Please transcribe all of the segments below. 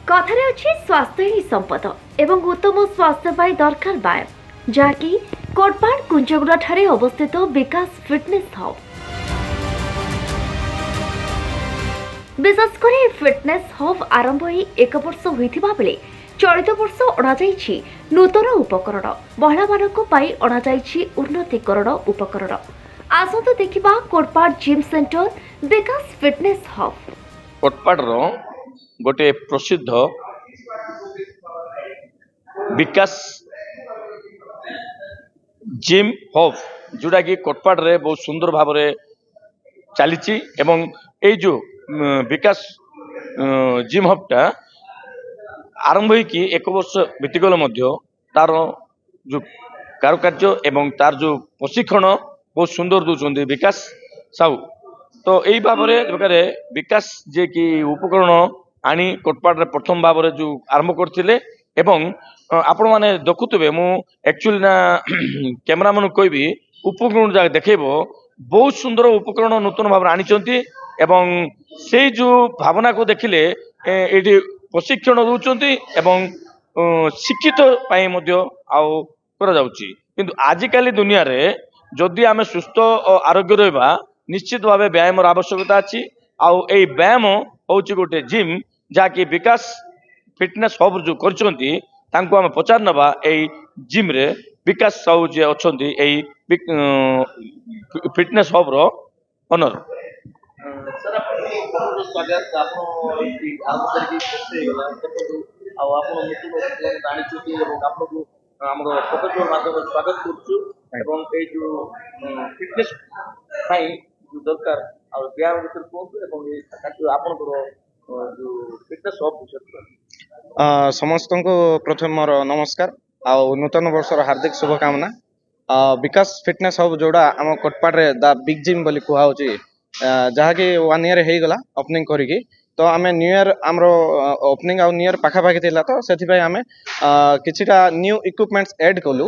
कथार अच्छी स्वास्थ्य ही संपद एवं उत्तम स्वास्थ्य पाई दरकार व्यायाम जहाँकि कोटपाड़ कुंजगुड़ा ठारे अवस्थित विकास फिटनेस हब। विशेषकर फिटनेस हब आरंभ होई 1 वर्ष होइथिबा बेले चलित वर्ष अणाଯାଇଛି नूतन उपकरण महिला मानक पाई अणाଯାଇଛି उन्नतीकरण उपकरण। आसंतु देखिबा कोटपाड़ जिम सेंटर विकास फिटनेस हब। कोटपाड़ गोटे प्रसिद्ध विकास जिम हब जोड़ा कि कोटपाड़ रे बहुत सुंदर भाव में चली एवं जो विकास जिम हबटा आरंभ होगी 1 वर्ष बीतीगल तार जो कारुकार्य एवं तार जो प्रशिक्षण बहुत सुंदर दूसरी विकास साहू। तो यही भाव में विकास जे कि उपकरण आनी कोटपाड़ प्रथम भाव में जो आरंभ करते आपण मैंने देखुवे मु एक्चुअली ना कैमरा मन कहबी उपकरण जगह देखेब बहुत सुंदर उपकरण नूतन भाव आनी से जो भावना को देखिले ये प्रशिक्षण दूसरी एवं शिक्षित किंतु आजिकाली दुनिया रे जदि आम सुस्थ और आरोग्य रहा निश्चित भाव व्यायाम आवश्यकता अच्छी आउ व्यायाम हूँ गोटे जिम जहाँकि विकास फिटनेस हब जो कर पचार नवा जिम रे विकास साहू जी अच्छा फिटनेस हब रो ओनर। स्वागत फिटनेस दरकार व्यायाम फिटनेस समस्त को प्रथम मोर नमस्कार आ नूतन वर्षर हार्दिक शुभकामना। विकास फिटनेस हब जोड़ा आम कोटपाड़ रे द बिग जिम बोली कहूँ जहाँकि 1 ईयर हो गला ओपनिंग करी तो आम न्यू ईयर आम ओपनिंग आउ न्यू ईयर पाखापाखि थिला तो से आम किछिटा न्यू इक्विपमेंट्स ऐड कलु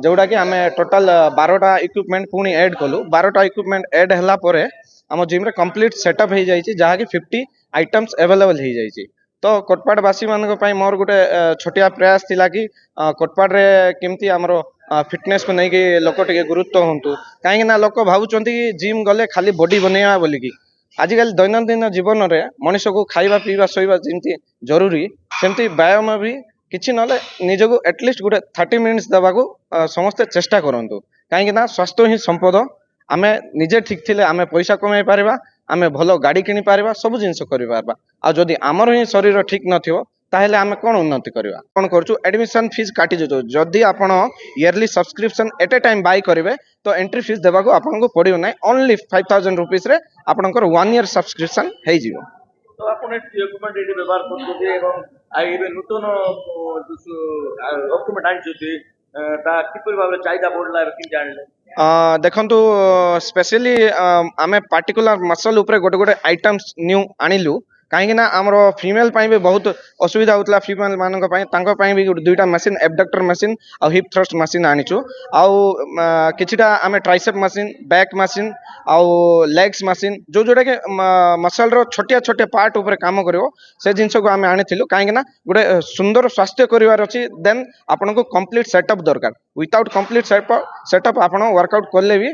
जोड़ा कि आम टोटाल 12टा इक्विपमेंट पुणी ऐड कलु 12टा इक्विपमेंट ऐड हला परे आम जिम रे कंप्लीट सेटअप हो जाइए जहाँकि 50 आइटम्स अवेलेबल हो जाइए। तो कोटपाड़ बासी मान मोर गोटे छोटिया प्रयास थिला कि कोटपाड़ रे केमती आमरो फिटनेस को नहीं कि लोक टे गुरुत्व हूँ कहीं लोक भावुं जिम गले खाली बॉडी बनैया बोलिकी आजिकल दैनंदिन जीवन में मनीष को खाइबा पीवा शोइबा जमी जरूरी सेमती व्यायाम भी किसी ना निजक एटलिस्ट गोटे 30 मिनिट्स देवाक समस्ते चेष्टा करूँ कहीं स्वास्थ्य ही संपद आमे निजे ठीक थिले आमे पैसा कमाई पारिबा आमे भलो गाड़ी किनी पारिबा सब जिनस करि पारबा आ जदि आमर ही शरीर ठीक नथिबो ताहेले आमे कोन उन्नति करबा कोन करछु एडमिशन फीस काटी जतो जदि आपण yearly subscription at a time buy करिवे तो एंट्री फीस देबाको आपनको पड़ियो नै ओनली 5000 रुपीस रे आपनकर 1 ईयर सब्सक्रिप्शन हे जिवो। तो आपण डॉक्यूमेंट एडी व्यवहार करछथि एवं आइ एबे नूतन डॉक्यूमेंट आनिछथि ता किपर भाबरे चाहिदा बढ़ला कि जानले देखु स्पेशली आम पार्टिकुलर मसल उपरे गोटे गोटे आइटम्स न्यू आनिलु कहीं आमर फीमेल भी बहुत असुविधा होता फीमेल मानक भी 2टा मशीन एबडक्टर मशीन और हिप थ्रस्ट मशीन आनीचु आउ किछिटा आम ट्राइसेप मशीन बैक मशीन आउ लेग्स मशीन जो जोटा कि मसल रो छोटिया छोटिया पार्ट उपरे काम करिवो से जिंस को आम आनीथिलु कहीं गोटे सुंदर स्वास्थ्य करिवार अछि देन आपनको कंप्लीट सेटअप दरकार विदाउट कंप्लीट सेटअप आपण वर्कआउट करले भी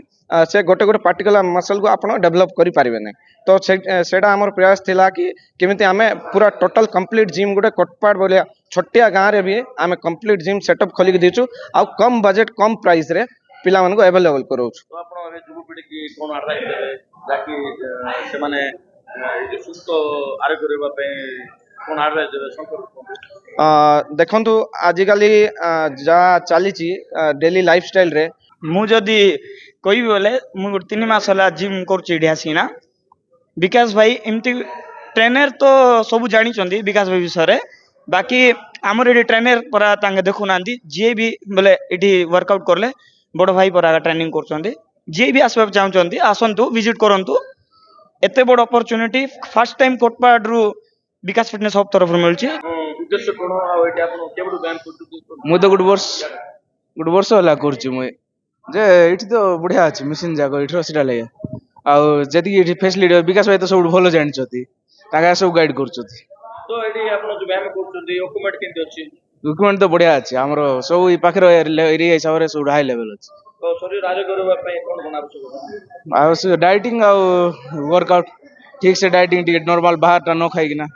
से गोटे गोटे पार्टिकुलर मसल को आप डेभलप करें तो सेटा आमर प्रयास थिला कि केमिति आमे पूरा टोटल कंप्लीट जिम गोटे कोटपाड़ बोलिया छोटिया गाँव रे भी आमे कंप्लीट जिम सेटअप खोलिक देचु आ कम बजेट कम प्राइस रे पिला मन को अवेलेबल करोछु। तो आपण युवपीढ़ी की कोन एडवाइस देबे ताकि से माने सुस्थ आरोग्य रहबा पे कोन एडवाइस देबे संपर्क देखंतु आजिकली जा चली डेली लाइफस्टाइल रे मु जदि कोई बोले मु 3 मास होला जिम करछि आसीना विकास भाई एमती ट्रेनर तो सब जानी चंदी विकास भाई विषय बाकी आमर ये ट्रेनर परा तांगे देखु नांदी जे भी बोले एठी वर्कआउट करले बड़ भाई परा ट्रेनिंग करछंदी जे भी आसबा चाहउचंदी आसंतु विजिट करंतु एते बड़ अपॉर्चुनिटी फर्स्ट टाइम कोटपाड़ रु विकास फिटनेस हब तरफ मिलछि। उद्देश्य कोन आ एठी आपण केबडु ब्यायाम करछु मु तो गुड वर्ष होला करछु मु जे एठी तो बढ़िया अछि मशीन जाको एठी सेटा लगे आ जदी एठी फैसिलिटी विकास भाई तो सब भलो जानि छथि ताका सब गाइड करछथि। तो ଏଠି ଆପଣ ଯୋଉ ବ୍ୟାୟାମ କରୁଛନ୍ତି ଇକ୍ୱିପମେଣ୍ଟ କେମିତି ଅଛି? ଇକ୍ୱିପମେଣ୍ଟ ତ ବଢିଆ ଅଛି ଆମର ସବୁ ଏଇ ପାଖରେ ଏରିଆ ହିସାବରେ ସବୁ ହାଇ ଲେଭେଲ ଅଛି। ତ ଶରୀର ଆରୋଗ୍ୟ କରିବା ପାଇଁ କଣ କଣ ଆବଶ୍ୟକ? ଆଉ ସେ ଡାଇଟିଂ ଆଉ ୱାର୍କଆଉଟ ଠିକ ସେ ଡାଇଟିଂ ଟିକେ ନର୍ମାଲ ବାହାରଟା ନ ଖାଇକିନା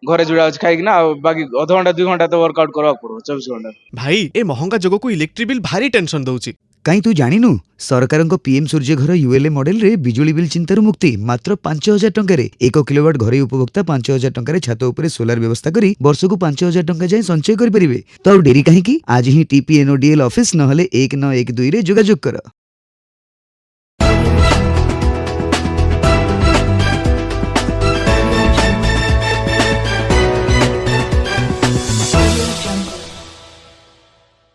ଘରେ ଯୋଉଟା ଅଛି ଖାଇକିନା ଆଉ ବାକି ଅଧଘଣ୍ଟା 2 ଘଣ୍ଟା ତ ୱାର୍କଆଉଟ କରିବାକୁ ପଡିବ 24 ଘଣ୍ଟା। ଭାଇ ଏ ମହଙ୍ଗା ଯୋଗକୁ ଇଲେକ୍ଟ୍ରିକ ବିଲ୍ ଭାରି ଟେନସନ ଦଉଛି। କାଇଁ ତୁ ଜାଣିନୁ ସରକାରଙ୍କ ପିଏମ୍ ସୂର୍ଯ୍ୟ ଘର ୟୁଏଲଏ ମଡେଲରେ ବିଜୁଳି ବିଲ୍ ଚିନ୍ତାରୁ ମୁକ୍ତି ମାତ୍ର 5,000 ଟଙ୍କାରେ 1 କିଲୋୱାଟ ଘରୋଇ ଉପଭୋକ୍ତା 5,000 ଟଙ୍କାରେ ଛାତ ଉପରେ ସୋଲାର ବ୍ୟବସ୍ଥା କରି ବର୍ଷକୁ 5,000 ଟଙ୍କା ଯାଏଁ ସଞ୍ଚୟ କରିପାରିବେ। ତ ଆଉ ଡେରି କାହିଁକି ଆଜି ହିଁ TPNODL ଅଫିସ ନହେଲେ 1912 ରେ ଯୋଗାଯୋଗ କର।